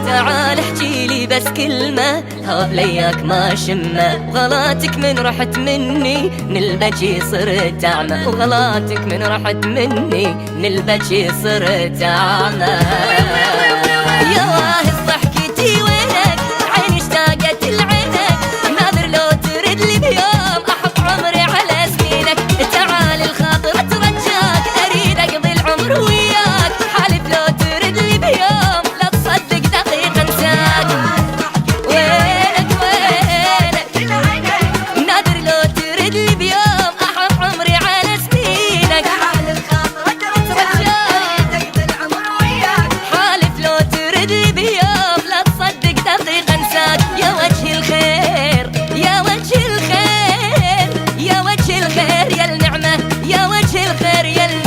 تعال احجيلي بس كلمة هاب لياك ما شمة، وغلاتك من رحت مني من البجي صرت أعمى، وغلاتك من رحت مني من البجي صرت أعمى. يا واهب ضحكتي وينك عيني اشتاقت لعينك، ناظر لو ترد لي بيوم أحط عمري على سنينك. تعال الخاطر اترجاك أريد أقضي العمر وياك، حالف لو ترد لي بيوم لا تصدق دقيقة انساك. وينك وينك ناظر لو ترد لي بيوم أحط عمري على سنينك. تعال الخاطر اترجاك أقضي العمر وياك، حالف لو ترد لي بيوم لا تصدق دقيقة انساك. يا وجه الخير يا وجه الخير يا وجه الخير يا النعمة، يا وجه الخير يا النعمة.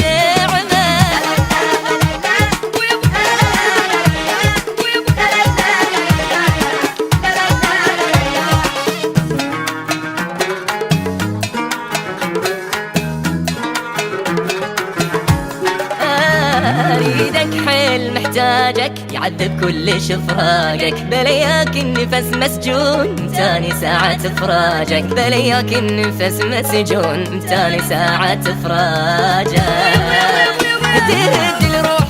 اريدك حيل محتاجك يعذب كل شفراقك، بلياك النفس مسجون تاني ساعة فراجك، بلياك النفس مسجون تاني ساعة فراجك. تهد الروح